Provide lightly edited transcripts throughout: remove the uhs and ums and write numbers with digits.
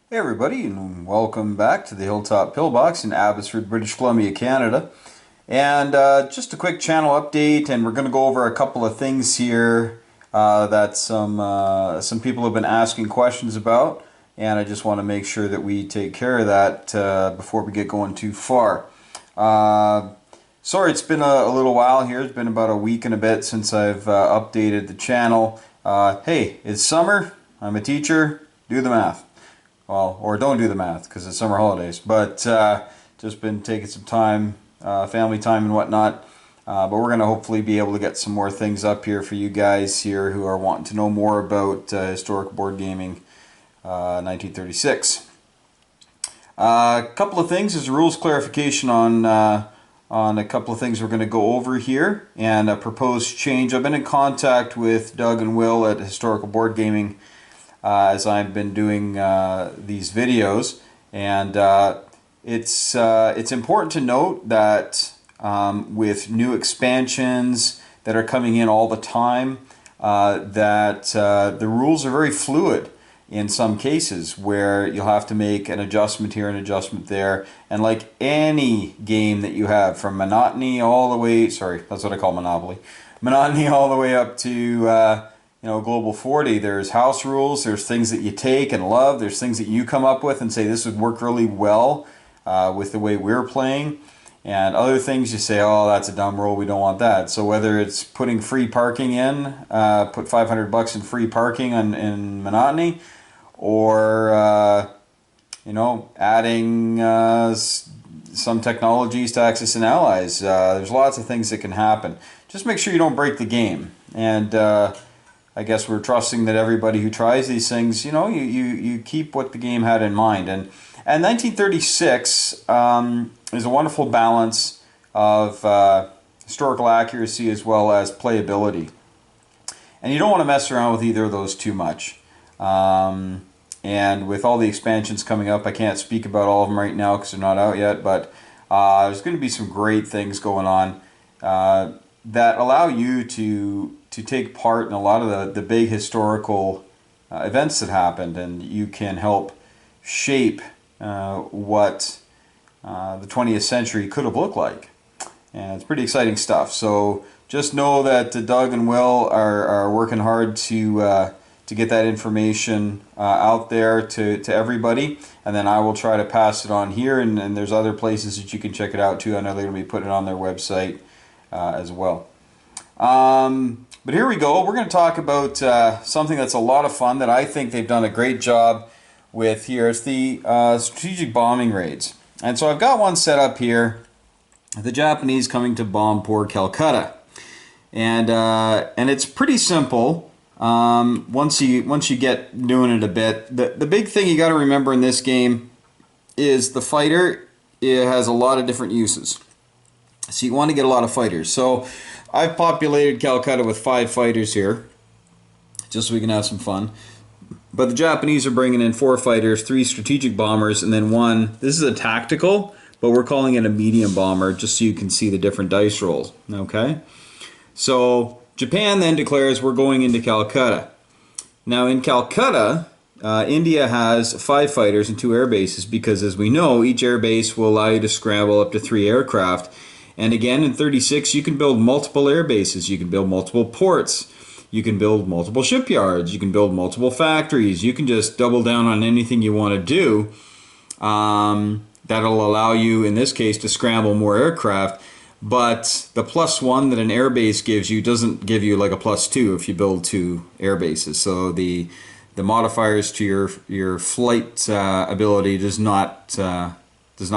Hey everybody, and welcome back to the Hilltop Pillbox in Abbotsford, British Columbia, Canada. And just a quick channel update, and we're going to go over a couple of things here that some people have been asking questions about, and I just want to make sure that we take care of that before we get going too far. Sorry, it's been a little while here. It's been about a week and a bit since I've updated the channel. Hey, it's summer. I'm a teacher. Do the math. Well, or don't do the math because it's summer holidays, but just been taking some time, family time and whatnot, but we're going to hopefully be able to get some more things up here for you guys here who are wanting to know more about historic board gaming 1936. A couple of things is a rules clarification on a couple of things we're going to go over here, and a proposed change. I've been in contact with Doug and Will at Historical Board Gaming as I've been doing these videos, and it's important to note that with new expansions that are coming in all the time, that the rules are very fluid in some cases, where you'll have to make an adjustment here, an adjustment there, and like any game that you have, from monotony all the way, sorry, that's what I call Monopoly, monotony all the way up to Global 40, there's house rules, there's things that you take and love, there's things that you come up with and say this would work really well with the way we're playing, and other things you say, oh, that's a dumb rule, we don't want that. So whether it's putting free parking in, put $500 in free parking in monotony, or adding some technologies to Axis and Allies, there's lots of things that can happen. Just make sure you don't break the game, and I guess we're trusting that everybody who tries these things, you keep what the game had in mind. And 1936 is a wonderful balance of historical accuracy as well as playability. And you don't want to mess around with either of those too much. And with all the expansions coming up, I can't speak about all of them right now because they're not out yet, but there's going to be some great things going on that allow you to take part in a lot of the big historical events that happened, and you can help shape what the 20th century could have looked like. And it's pretty exciting stuff. So just know that Doug and Will are working hard to get that information out there to everybody, and then I will try to pass it on here, and there's other places that you can check it out too. I know they're going to be putting it on their website as well. But here we go. We're going to talk about something that's a lot of fun that I think they've done a great job with here. It's the strategic bombing raids. And so I've got one set up here. The Japanese coming to bomb poor Calcutta. And it's pretty simple once you get doing it a bit. The big thing you got to remember in this game is the fighter. It has a lot of different uses. So you want to get a lot of fighters. So I've populated Calcutta with 5 fighters here, just so we can have some fun. But the Japanese are bringing in 4 fighters, 3 strategic bombers, and then 1. This is a tactical, but we're calling it a medium bomber, just so you can see the different dice rolls. Okay? So Japan then declares we're going into Calcutta. Now in Calcutta, India has 5 fighters and 2 air bases, because as we know, each air base will allow you to scramble up to 3 aircraft. And again, in 36, you can build multiple air bases, you can build multiple ports, you can build multiple shipyards, you can build multiple factories, you can just double down on anything you want to do. That'll allow you, in this case, to scramble more aircraft, but the +1 that an air base gives you doesn't give you like a +2 if you build 2 air bases. So the modifiers to your flight ability does not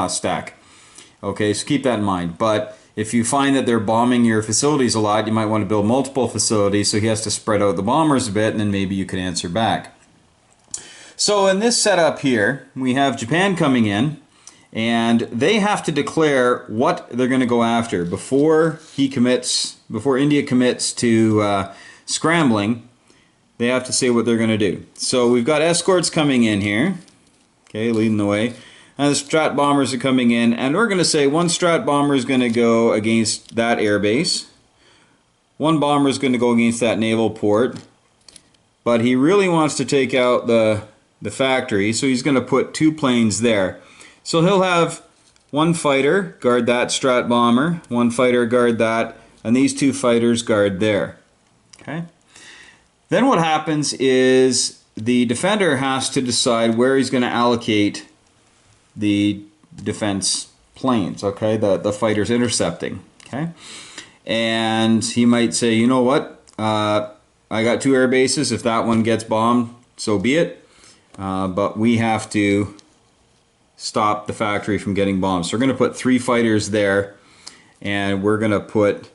stack. Okay, so keep that in mind. But if you find that they're bombing your facilities a lot, you might want to build multiple facilities, so he has to spread out the bombers a bit, and then maybe you can answer back. So in this setup here, we have Japan coming in, and they have to declare what they're going to go after before India commits to scrambling. They have to say what they're going to do. So we've got escorts coming in here, okay, leading the way. And the strat bombers are coming in, and we're going to say 1 strat bomber is going to go against that air base. 1 bomber is going to go against that naval port. But he really wants to take out the the factory, so he's going to put 2 planes there. So he'll have 1 fighter guard that strat bomber, 1 fighter guard that, and these 2 fighters guard there. Okay. Then what happens is the defender has to decide where he's going to allocate the defense planes, okay, the fighters intercepting, okay? And he might say, you know what, I got 2 air bases, if that one gets bombed, so be it, but we have to stop the factory from getting bombed. So we're going to put 3 fighters there, and we're going to put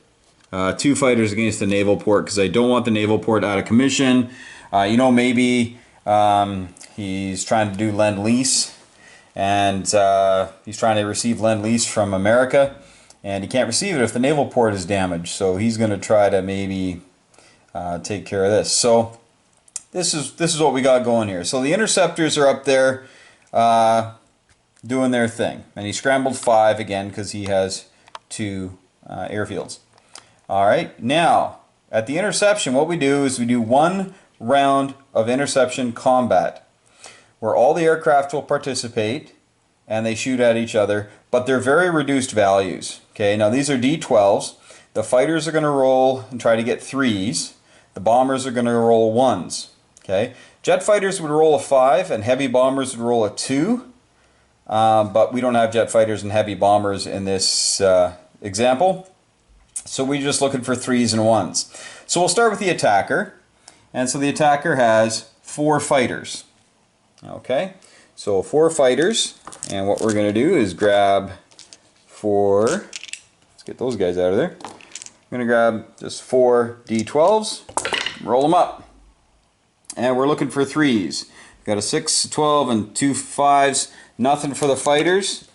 2 fighters against the naval port because I don't want the naval port out of commission. You know, maybe he's trying to do Lend-Lease, and he's trying to receive Lend-Lease from America, and he can't receive it if the naval port is damaged. So he's going to try to maybe take care of this. So this is what we got going here. So the interceptors are up there doing their thing, and he scrambled 5 again because he has 2 airfields. All right, now at the interception, what we do is we do 1 round of interception combat where all the aircraft will participate and they shoot at each other, but they're very reduced values. Okay, now these are D12s. The fighters are going to roll and try to get 3s. The bombers are going to roll 1s. Okay, jet fighters would roll a 5 and heavy bombers would roll a 2, but we don't have jet fighters and heavy bombers in this example. So we're just looking for 3s and 1s. So we'll start with the attacker. And so the attacker has 4 fighters. Okay, so 4 fighters. And what we're going to do is grab 4. Let's get those guys out of there. I'm going to grab just 4 D12s, roll them up. And we're looking for 3s. Got a 6, 12, and 2 5s. Nothing for the fighters.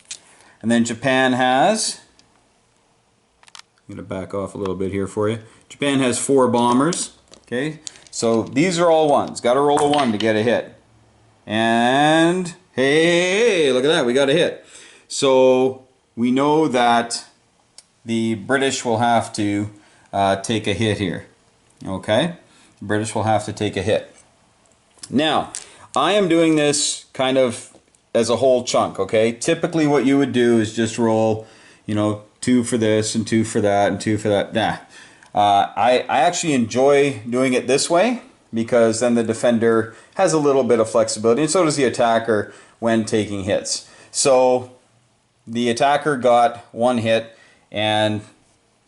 And then Japan has... I'm going to back off a little bit here for you. Japan has 4 bombers. Okay, so these are all 1s. Got to roll a 1 to get a hit. And hey, look at that, we got a hit. So we know that the British will have to take a hit here. Okay, the British will have to take a hit. Now, I am doing this kind of as a whole chunk. Okay, typically what you would do is just roll, you know, 2 for this and 2 for that and 2 for that. Nah. I actually enjoy doing it this way because then the defender has a little bit of flexibility, and so does the attacker when taking hits. So the attacker got 1 hit, and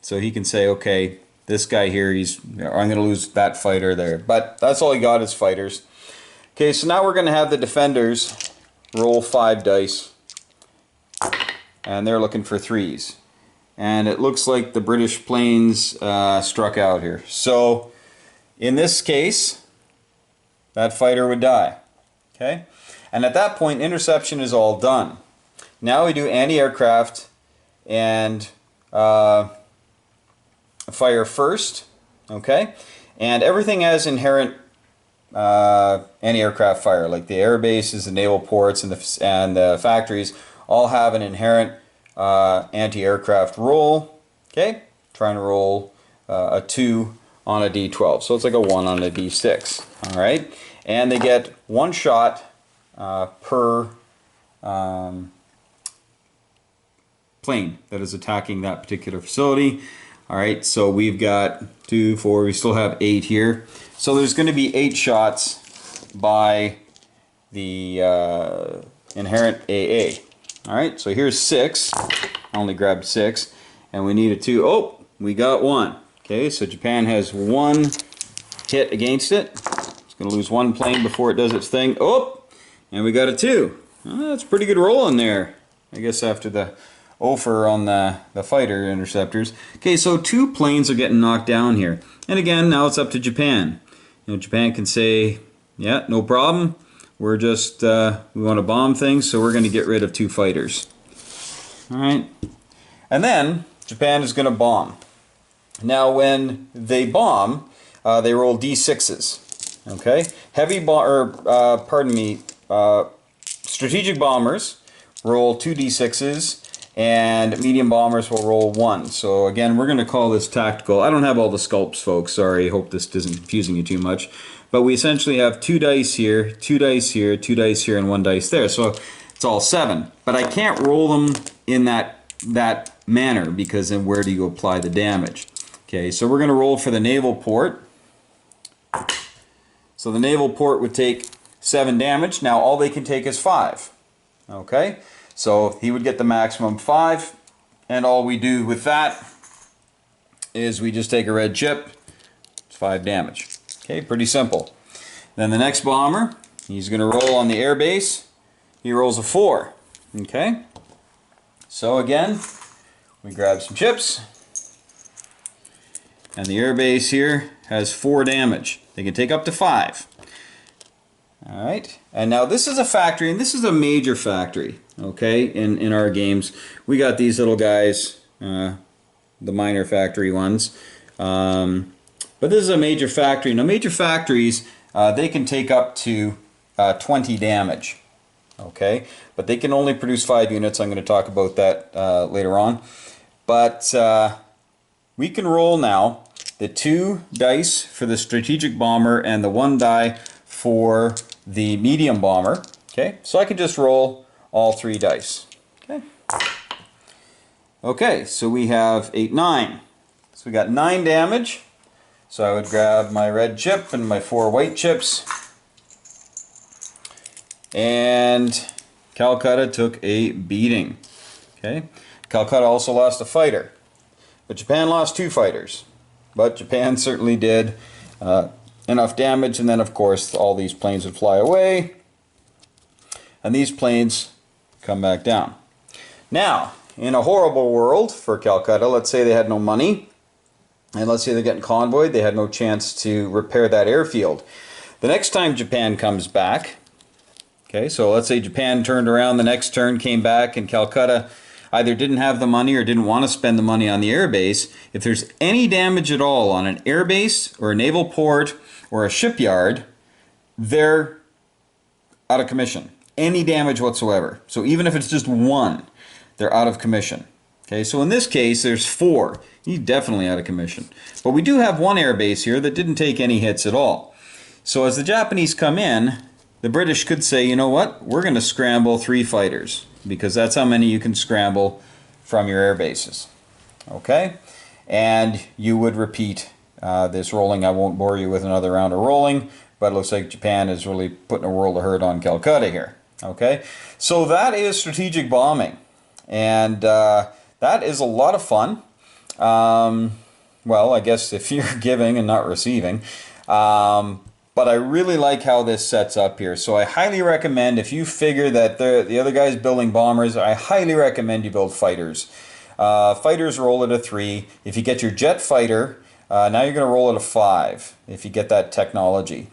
so he can say, okay, this guy here, I'm going to lose that fighter there. But that's all he got is fighters. Okay, so now we're going to have the defenders roll 5 dice, and they're looking for 3s. And it looks like the British planes struck out here. So in this case, that fighter would die. Okay, and at that point, interception is all done. Now we do anti-aircraft and fire first. Okay, and everything has inherent anti-aircraft fire, like the air bases, the naval ports, and the factories all have an inherent anti-aircraft roll. Okay, trying to roll a 2 on a D12, so it's like a 1 on a D6. All right, and they get 1 shot per plane that is attacking that particular facility. All right, so we've got 2, 4, we still have 8 here. So there's going to be 8 shots by the inherent AA. All right, so here's 6. I only grabbed 6, and we need a 2. Oh, we got 1. Okay, so Japan has 1 hit against it. It's going to lose 1 plane before it does its thing. Oh, and we got a 2. Oh, that's a pretty good roll in there, I guess, after the offer on the fighter interceptors. Okay, so 2 planes are getting knocked down here. And again, now it's up to Japan. You know, Japan can say, yeah, no problem. We're just, we want to bomb things, so we're going to get rid of 2 fighters. All right. And then Japan is going to bomb. Now, when they bomb, they roll D6s. Okay? Strategic bombers roll 2 D6s, and medium bombers will roll 1. So again, we're going to call this tactical. I don't have all the sculpts, folks. Sorry, hope this isn't confusing you too much. but we essentially have 2 dice here, 2 dice here, 2 dice here, and 1 dice there. So it's all 7. But I can't roll them in that manner, because then where do you apply the damage? Okay, so we're going to roll for the naval port. So the naval port would take 7 damage. Now all they can take is 5. Okay, so he would get the maximum 5, and all we do with that is we just take a red chip. It's 5 damage. Okay, pretty simple. Then the next bomber, he's going to roll on the air base. He rolls a 4. Okay, so again, we grab some chips, and the air base here has 4 damage. They can take up to 5. Alright, and now this is a factory, and this is a major factory, okay, in our games. We got these little guys, the minor factory ones, but this is a major factory. Now major factories, they can take up to 20 damage, okay, but they can only produce 5 units. I'm going to talk about that later on, but we can roll now the 2 dice for the strategic bomber and the 1 die for the medium bomber. Okay, so I can just roll all 3 dice. Okay. Okay, so we have 8, 9. So we got 9 damage. So I would grab my red chip and my 4 white chips. And Calcutta took a beating. Okay, Calcutta also lost a fighter, but Japan lost 2 fighters. But Japan certainly did enough damage, and then of course all these planes would fly away, and these planes come back down. Now, in a horrible world for Calcutta, let's say they had no money, and let's say they're getting convoyed, they had no chance to repair that airfield. The next time Japan comes back, okay, so let's say Japan turned around the next turn, came back, and Calcutta either didn't have the money or didn't want to spend the money on the airbase. If there's any damage at all on an airbase or a naval port or a shipyard, they're out of commission. Any damage whatsoever. So even if it's just 1, they're out of commission. Okay, so in this case, there's 4. He's definitely out of commission. But we do have 1 airbase here that didn't take any hits at all. So as the Japanese come in, the British could say, you know what, we're going to scramble 3 fighters, because that's how many you can scramble from your air bases. Okay, and you would repeat this rolling. I won't bore you with another round of rolling, but it looks like Japan is really putting a world of hurt on Calcutta here. Okay, so that is strategic bombing, and that is a lot of fun. Well, I guess if you're giving and not receiving. But I really like how this sets up here. So I highly recommend, if you figure that the other guy's building bombers, I highly recommend you build fighters. Fighters roll at a 3. If you get your jet fighter, now you're going to roll at a 5 if you get that technology.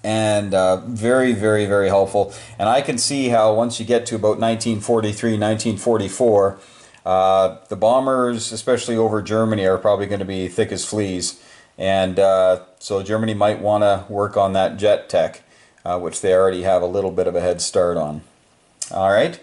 And very, very, very helpful. And I can see how once you get to about 1943, 1944, the bombers, especially over Germany, are probably going to be thick as fleas. And so Germany might want to work on that jet tech, which they already have a little bit of a head start on. All right.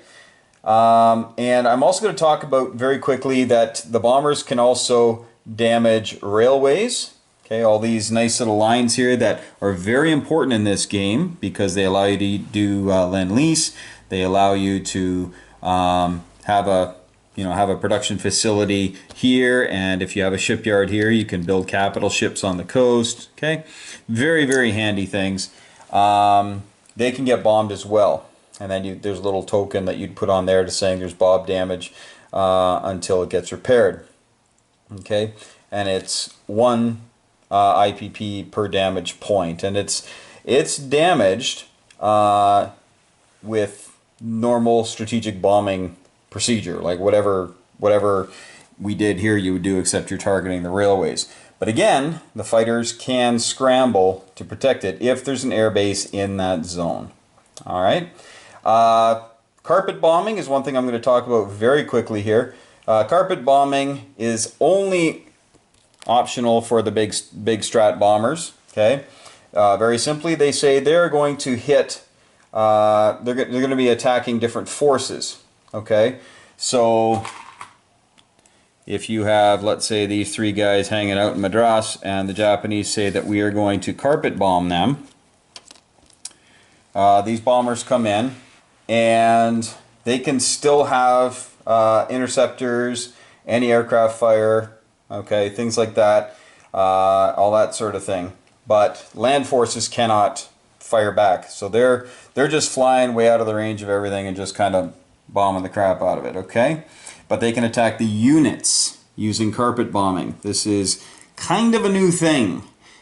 And I'm also going to talk about very quickly that the bombers can also damage railways. Okay, all these nice little lines here that are very important in this game because they allow you to do Lend-Lease. They allow you to have a production facility here, and if you have a shipyard here, you can build capital ships on the coast. Okay, very, very handy things. They can get bombed as well, and then there's a little token that you'd put on there to saying there's bomb damage until it gets repaired. Okay, and it's 1 IPP per damage point, and it's damaged with normal strategic bombing procedure, like whatever we did here you would do, except you're targeting the railways. But again, the fighters can scramble to protect it if there's an airbase in that zone. All right. Carpet bombing is one thing I'm going to talk about very quickly here. Carpet bombing is only optional for the big strat bombers. Okay. Very simply, they say they're going to hit. They're going to be attacking different forces. Okay, so if you have, let's say, these three guys hanging out in Madras, and the Japanese say that we are going to carpet bomb them, these bombers come in, and they can still have interceptors, anti-aircraft fire, okay, things like that, all that sort of thing. But land forces cannot fire back, so they're just flying way out of the range of everything and just kind of bombing the crap out of it, okay? But they can attack the units using carpet bombing. This is kind of a new thing.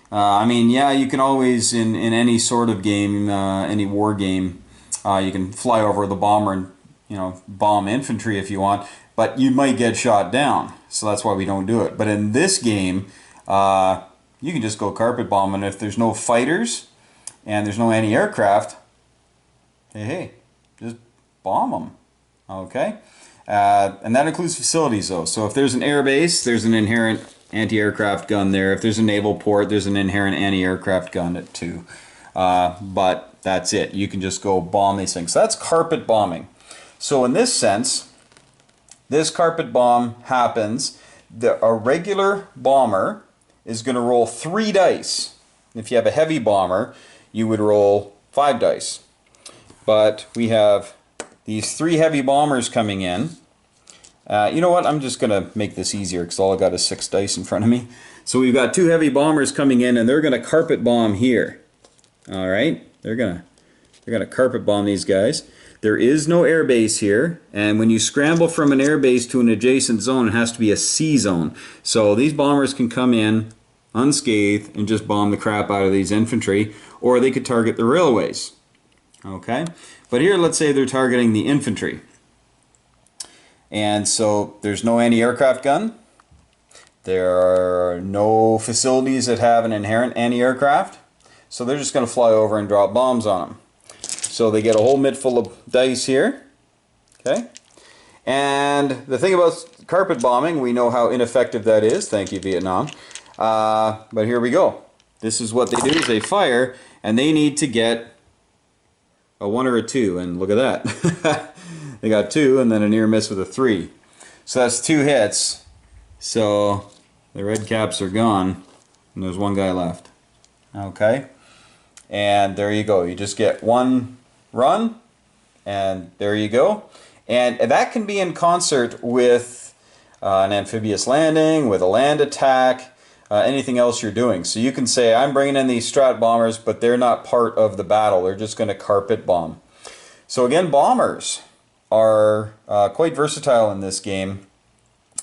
I mean, yeah, you can always, in any sort of game, any war game, you can fly over the bomber and, you know, bomb infantry if you want, but you might get shot down, so that's why we don't do it. But in this game, you can just go carpet bomb, and if there's no fighters and there's no anti-aircraft, hey, just bomb them, okay? And that includes facilities, though. So if there's an air base, there's an inherent anti-aircraft gun there. If there's a naval port, there's an inherent anti-aircraft gun too. But that's it. You can just go bomb these things. So that's carpet bombing. So in this sense, this carpet bomb happens. A regular bomber is going to roll 3 dice. If you have a heavy bomber, you would roll 5 dice. But we have these 3 heavy bombers coming in. You know what? I'm just going to make this easier because all I got is 6 dice in front of me. So we've got 2 heavy bombers coming in, and they're going to carpet bomb here. All right, they're gonna carpet bomb these guys. There is no air base here, and when you scramble from an air base to an adjacent zone, it has to be a C zone. So these bombers can come in unscathed and just bomb the crap out of these infantry, or they could target the railways. Okay, but here let's say they're targeting the infantry. And so there's no anti-aircraft gun. There are no facilities that have an inherent anti-aircraft. So they're just going to fly over and drop bombs on them. So they get a whole mitt full of dice here. Okay. And the thing about carpet bombing, we know how ineffective that is. Thank you, Vietnam. But here we go. This is what they do is they fire, and they need to get a 1 or a 2. And look at that. They got 2 and then a near miss with a 3. So that's 2 hits. So the red caps are gone and there's 1 guy left. Okay. And there you go. You just get 1 run and there you go. And that can be in concert with an amphibious landing, with a land attack, anything else you're doing. So you can say, I'm bringing in these strat bombers, but they're not part of the battle. They're just going to carpet bomb. So again, bombers are quite versatile in this game,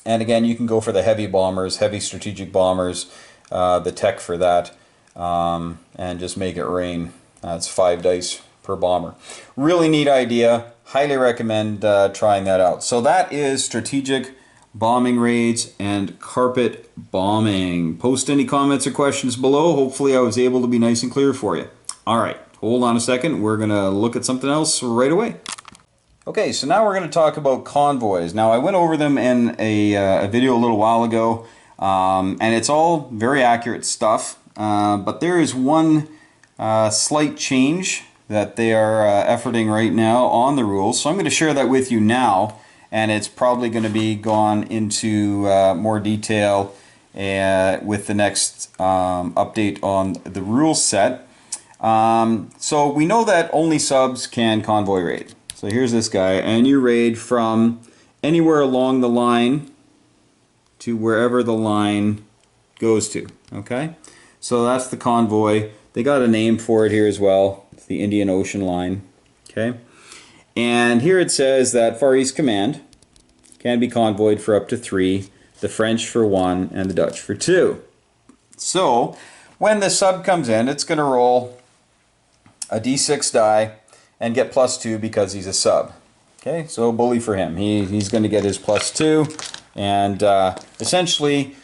and again you can go for the heavy bombers, heavy strategic bombers, the tech for that, and just make it rain. It's 5 dice per bomber. Really neat idea. Highly recommend trying that out. So that is strategic bombing raids and carpet bombing. Post any comments or questions below. Hopefully I was able to be nice and clear for you. Alright, hold on a second. We're going to look at something else right away. Okay, so now we're going to talk about convoys. Now I went over them in a video a little while ago, and it's all very accurate stuff, but there is one slight change that they are efforting right now on the rules. So I'm going to share that with you now, and it's probably going to be gone into more detail with the next update on the rule set. So we know that only subs can convoy raid. So here's this guy, and you raid from anywhere along the line to wherever the line goes to, okay? So that's the convoy. They got a name for it here as well. It's the Indian Ocean Line, okay? And here it says that Far East Command can be convoyed for up to 3, the French for 1, and the Dutch for 2. So when the sub comes in, it's going to roll a d6 die and get +2 because he's a sub. Okay, so bully for him. He's going to get his +2, and essentially,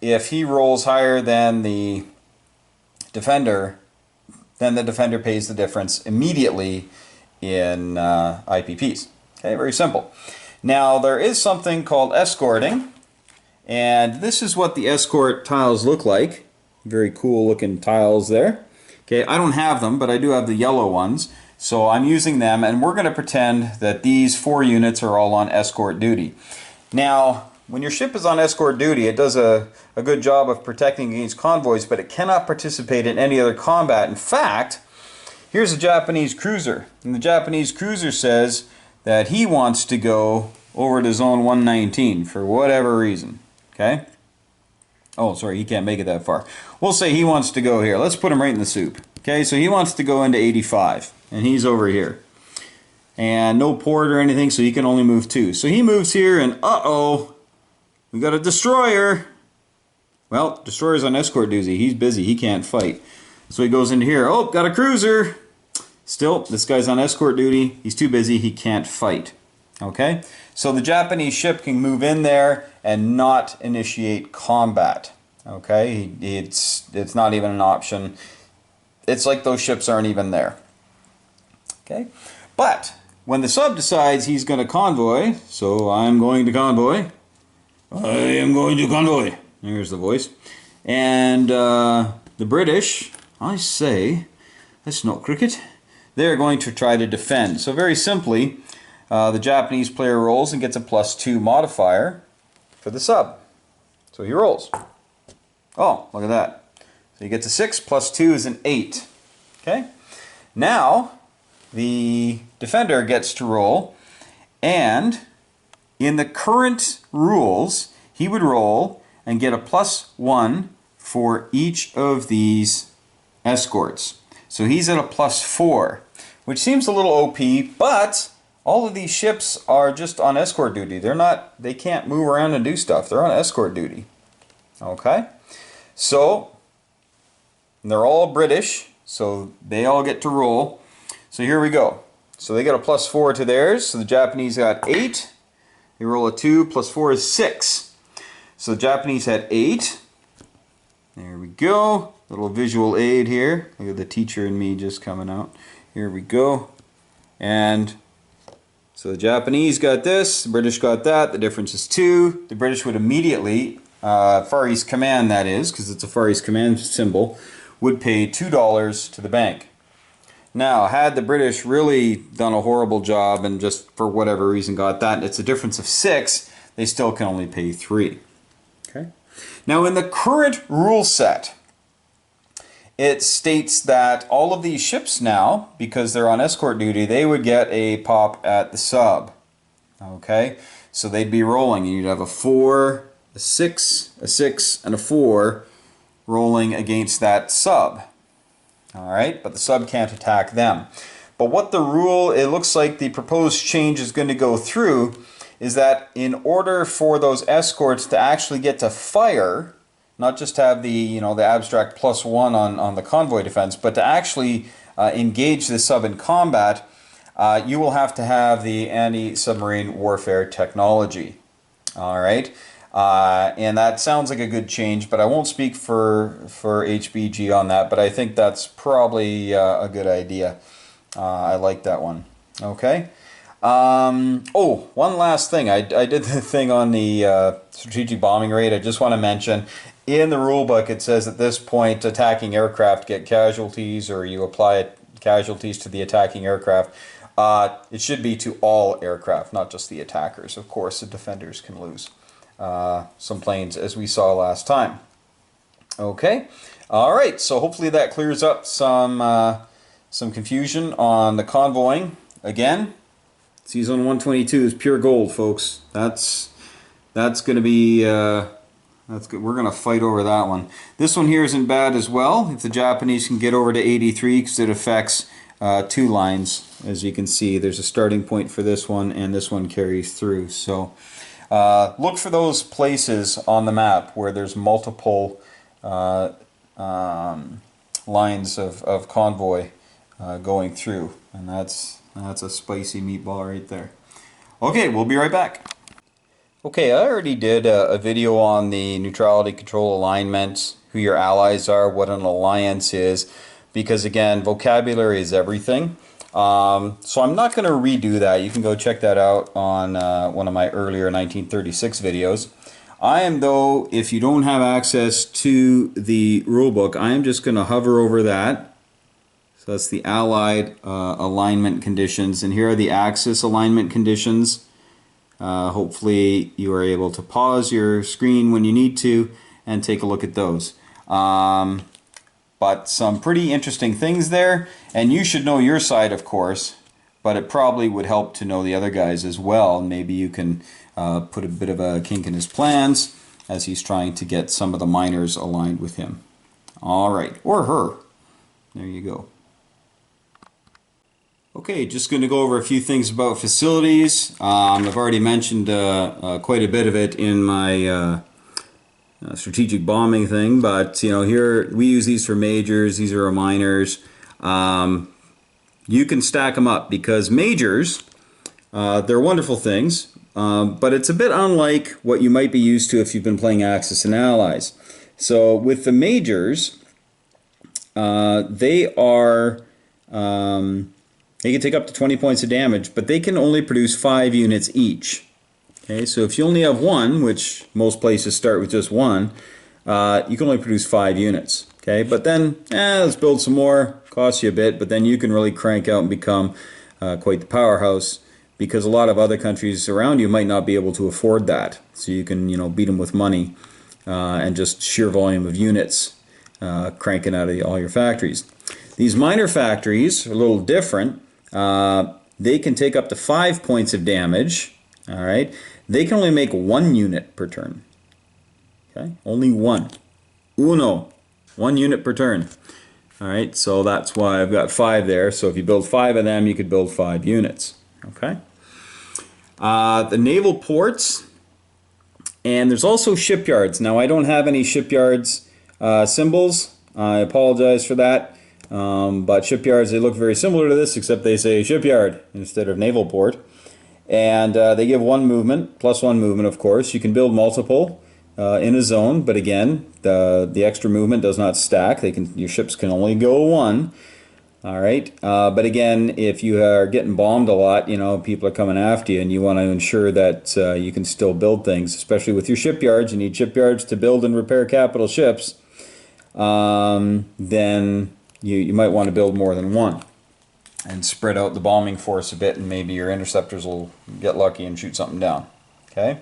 if he rolls higher than the defender, then the defender pays the difference immediately in IPPs. Okay, very simple. Now there is something called escorting, and this is what the escort tiles look like. Very cool looking tiles there. Okay, I don't have them, but I do have the yellow ones. So I'm using them, and we're going to pretend that these 4 units are all on escort duty. Now, when your ship is on escort duty, it does a good job of protecting against convoys, but it cannot participate in any other combat. In fact, here's a Japanese cruiser, and the Japanese cruiser says that he wants to go over to zone 119 for whatever reason. Okay? Oh, sorry, he can't make it that far. We'll say he wants to go here. Let's put him right in the soup. Okay, so he wants to go into 85, and he's over here. And no port or anything, so he can only move 2. So he moves here, and uh-oh, we got a destroyer. Well, destroyer's on escort duty. He's busy. He can't fight. So he goes into here. Oh, got a cruiser. Still, this guy's on escort duty. He's too busy. He can't fight. Okay? So the Japanese ship can move in there and not initiate combat. Okay? It's not even an option. It's like those ships aren't even there. Okay? But when the sub decides he's going to convoy, so I'm going to convoy. I am going to convoy. There's the voice. And the British, I say, that's not cricket. They're going to try to defend. So very simply, the Japanese player rolls and gets a +2 modifier for the sub. So he rolls. Oh, look at that. So he gets a 6, +2 is an 8. Okay? Now, the defender gets to roll, and in the current rules, he would roll and get a +1 for each of these escorts. So he's at a +4, which seems a little OP, but all of these ships are just on escort duty. They can't move around and do stuff. They're on escort duty. Okay? So, they're all British, so they all get to roll. So here we go. So they got a +4 to theirs. So the Japanese got 8. They roll a 2, +4 is 6. So the Japanese had 8. There we go. Little visual aid here. Look at the teacher and me just coming out. Here we go. And so the Japanese got this, the British got that. The difference is 2. The British would immediately, Far East Command that is, because it's a Far East Command symbol, would pay $2 to the bank. Now, had the British really done a horrible job and just for whatever reason got that, it's a difference of 6, they still can only pay 3. Okay. Now, in the current rule set, it states that all of these ships now, because they're on escort duty, they would get a pop at the sub. Okay, so they'd be rolling. You'd have a 4, a 6, a 6, and a 4 rolling against that sub. Alright, but the sub can't attack them. But what the rule, it looks like the proposed change is going to go through, is that in order for those escorts to actually get to fire, not just have the the abstract +1 on the convoy defense, but to actually engage the sub in combat, you will have to have the anti-submarine warfare technology. Alright? And that sounds like a good change, but I won't speak for HBG on that, but I think that's probably a good idea. I like that one. Okay. Oh, one last thing. I did the thing on the strategic bombing rate. I just want to mention, in the rule book it says at this point attacking aircraft get casualties, or you apply casualties to the attacking aircraft. It should be to all aircraft, not just the attackers. Of course, the defenders can lose some planes, as we saw last time. Okay, all right. So hopefully that clears up some confusion on the convoying. Again, Season 122 is pure gold, folks. That's going to be that's good. We're going to fight over that one. This one here isn't bad as well. If the Japanese can get over to 83, because it affects 2 lines, as you can see. There's a starting point for this one, and this one carries through. So look for those places on the map where there's multiple lines of convoy going through, and that's a spicy meatball right there. Okay, we'll be right back. Okay, I already did a video on the neutrality control alignment, who your allies are, what an alliance is, because again, vocabulary is everything. So I'm not going to redo that. You can go check that out on one of my earlier 1936 videos. I am, though, if you don't have access to the rulebook, I am just going to hover over that. So that's the Allied alignment conditions, and here are the Axis alignment conditions. Hopefully you are able to pause your screen when you need to and take a look at those. But some pretty interesting things there, and you should know your side, of course, but it probably would help to know the other guys as well. Maybe you can put a bit of a kink in his plans as he's trying to get some of the miners aligned with him. All right, or her. There you go. Okay, just going to go over a few things about facilities. I've already mentioned quite a bit of it in my strategic bombing thing, but you know, here we use these for majors. These are our minors. You can stack them up because majors, they're wonderful things, but it's a bit unlike what you might be used to if you've been playing Axis and Allies. So with the majors, they are they can take up to 20 points of damage, but they can only produce 5 units each. Okay, so if you only have one, which most places start with just one, you can only produce 5 units. Okay, but then let's build some more. Costs you a bit, but then you can really crank out and become quite the powerhouse, because a lot of other countries around you might not be able to afford that. So you can, you know, beat them with money and just sheer volume of units cranking out of all your factories. These minor factories are a little different. They can take up to 5 points of damage. All right, they can only make 1 unit per turn. Okay, only one. Uno, 1 unit per turn. All right, so that's why I've got 5 there. So if you build 5 of them, you could build 5 units. Okay. The naval ports, and there's also shipyards. Now I don't have any shipyards symbols. I apologize for that. But shipyards, they look very similar to this, except they say shipyard instead of naval port. And they give 1 movement, plus 1 movement, of course. You can build multiple in a zone, but again, the extra movement does not stack. Your ships can only go 1. All right, but again, if you are getting bombed a lot, you know, people are coming after you, and you want to ensure that you can still build things, especially with your shipyards. You need shipyards to build and repair capital ships. Then you might want to build more than 1 and spread out the bombing force a bit, and maybe your interceptors will get lucky and shoot something down. Okay.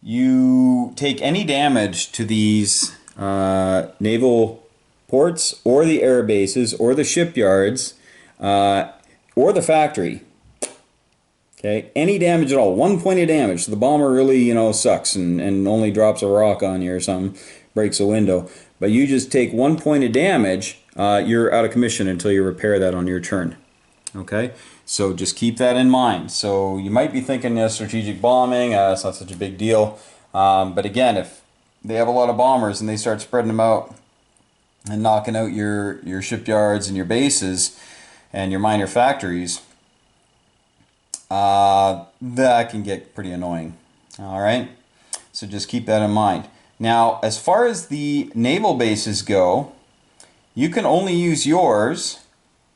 You take any damage to these naval ports or the air bases or the shipyards or the factory. Okay, any damage at all, 1 point of damage. So the bomber really, you know, sucks and only drops a rock on you or something, breaks a window. But you just take 1 point of damage, you're out of commission until you repair that on your turn. Okay, so just keep that in mind. So you might be thinking strategic bombing, it's not such a big deal. But again, if they have a lot of bombers and they start spreading them out and knocking out your shipyards and your bases and your minor factories, that can get pretty annoying. All right, so just keep that in mind. Now, as far as the naval bases go, you can only use yours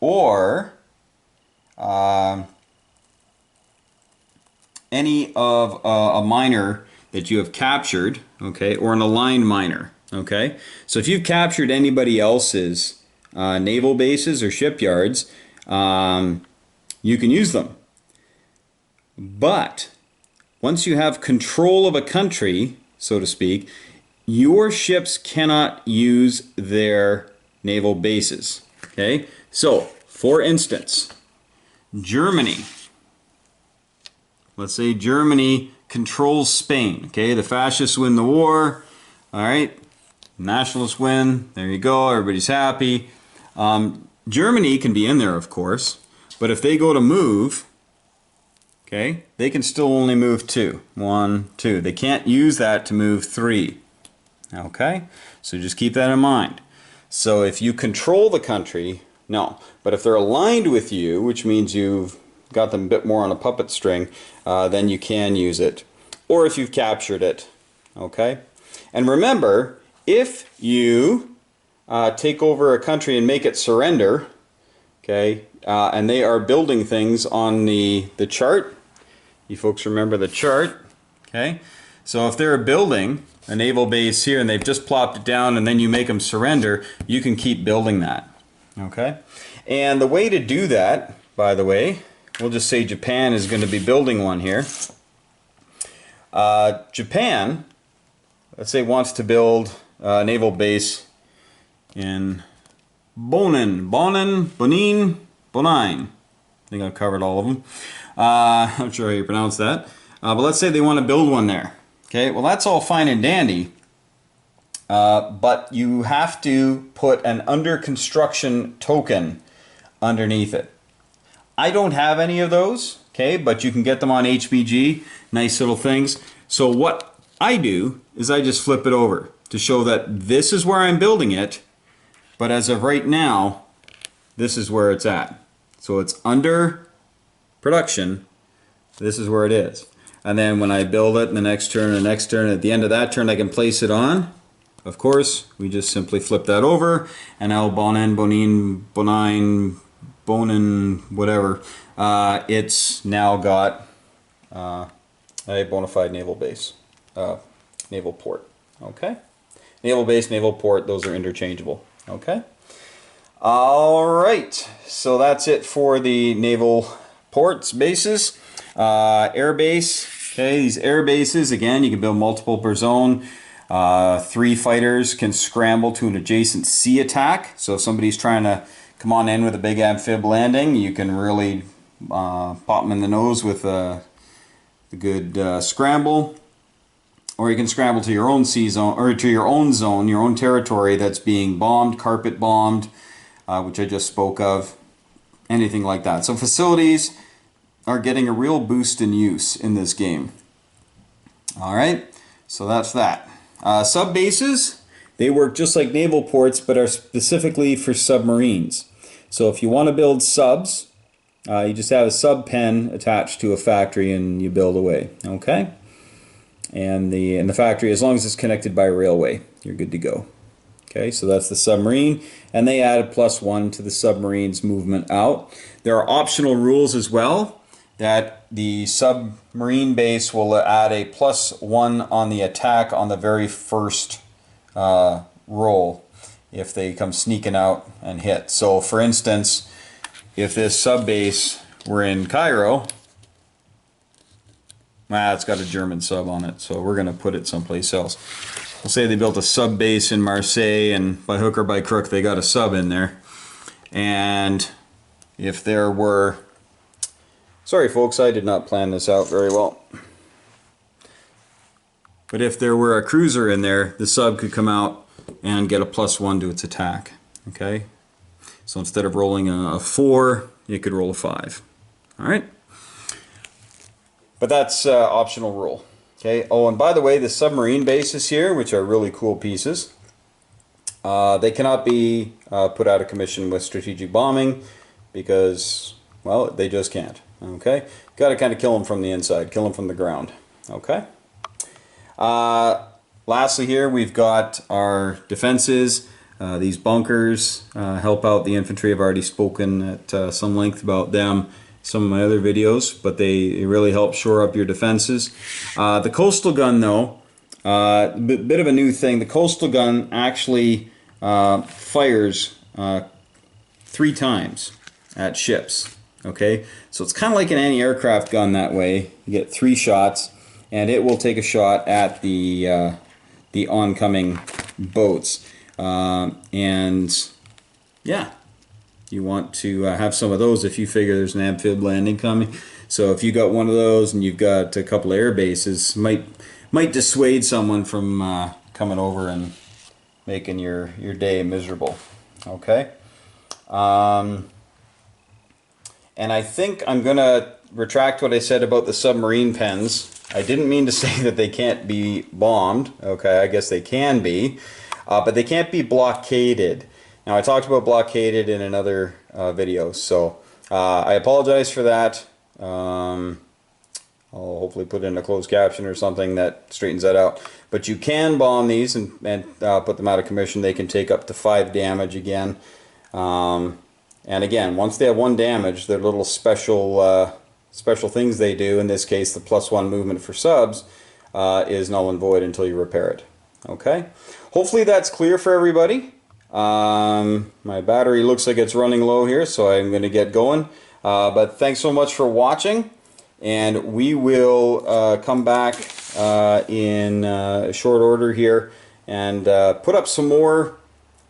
or any of a miner that you have captured, okay, or an aligned miner, okay? So if you've captured anybody else's naval bases or shipyards, you can use them. But once you have control of a country, so to speak, your ships cannot use their naval bases, okay? So, for instance, Germany. Let's say Germany controls Spain, okay? The fascists win the war, all right? Nationalists win, there you go, everybody's happy. Germany can be in there, of course, but if they go to move, okay, they can still only move 2. 1, 2. They can't use that to move 3. Okay, so just keep that in mind. So if you control the country, no. But if they're aligned with you, which means you've got them a bit more on a puppet string, then you can use it. Or if you've captured it. Okay? And remember, if you take over a country and make it surrender, okay, and they are building things on the chart, you folks remember the chart, okay? So if they're building a naval base here and they've just plopped it down and then you make them surrender, you can keep building that, okay? And the way to do that, by the way, we'll just say Japan is going to be building one here. Japan, let's say, wants to build a naval base in Bonin. I think I've covered all of them. I'm not sure how you pronounce that. But let's say they want to build one there. Okay, well, that's all fine and dandy. But you have to put an under construction token underneath it. I don't have any of those, okay, but you can get them on HBG, nice little things. So what I do is I just flip it over to show that this is where I'm building it, but as of right now, this is where it's at. So it's under production, this is where it is. And then when I build it in the next turn, at the end of that turn I can place it on. Of course, we just simply flip that over, and now Bonin, whatever, it's now got a bona fide naval base, naval port. Okay, naval base, naval port, those are interchangeable. Okay. All right, so that's it for the naval ports, bases, air base. Okay, these air bases, again, you can build multiple per zone. 3 fighters can scramble to an adjacent sea attack. So if somebody's trying to come on in with a big amphib landing, you can really pop them in the nose with a good scramble. Or you can scramble to your own sea zone, or to your own zone, your own territory that's being bombed, carpet bombed, which I just spoke of, anything like that. So facilities are getting a real boost in use in this game. All right, so that's that. Sub bases, they work just like naval ports, but are specifically for submarines. So if you want to build subs, you just have a sub pen attached to a factory and you build away. Okay, and the factory, as long as it's connected by railway, you're good to go. Okay, so that's the submarine, and they added +1 to the submarine's movement out. There are optional rules as well, that the submarine base will add a +1 on the attack on the very first roll if they come sneaking out and hit. So for instance, if this sub base were in Cairo, it's got a German sub on it, so we're going to put it someplace else. We'll say they built a sub base in Marseille, and by hook or by crook they got a sub in there. And if there were, sorry folks, I did not plan this out very well, but if there were a cruiser in there, the sub could come out and get a +1 to its attack. Okay, so instead of rolling a 4, it could roll a 5. All right, but that's optional rule. Okay. Oh, and by the way, the submarine bases here, which are really cool pieces, they cannot be put out of commission with strategic bombing because, well, they just can't. Okay, got to kind of kill them from the inside, kill them from the ground. Okay. Lastly, here we've got our defenses. These bunkers help out the infantry. I've already spoken at some length about them, some of my other videos, but they really help shore up your defenses. The coastal gun, though, bit of a new thing. The coastal gun actually fires 3 times at ships. Okay, so it's kind of like an anti-aircraft gun that way. You get 3 shots, and it will take a shot at the oncoming boats. And yeah, you want to have some of those if you figure there's an amphib landing coming. So if you got one of those and you've got a couple of air bases, might dissuade someone from coming over and making your day miserable. Okay. And I think I'm going to retract what I said about the submarine pens. I didn't mean to say that they can't be bombed. Okay, I guess they can be, but they can't be blockaded. Now, I talked about blockaded in another video, so I apologize for that. I'll hopefully put in a closed caption or something that straightens that out. But you can bomb these and put them out of commission. They can take up to 5 damage again. And again, once they have 1 damage, their little special things they do, in this case the +1 movement for subs, is null and void until you repair it. Okay? Hopefully that's clear for everybody. My battery looks like it's running low here, so I'm going to get going. But thanks so much for watching, and we will come back in short order here and put up some more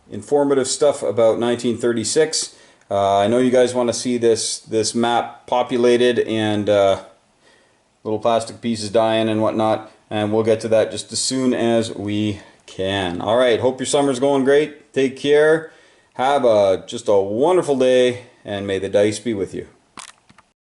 informative stuff about 1936. I know you guys want to see this map populated and little plastic pieces dying and whatnot, and we'll get to that just as soon as we can. All right, hope your summer's going great. Take care. Have just a wonderful day, and may the dice be with you.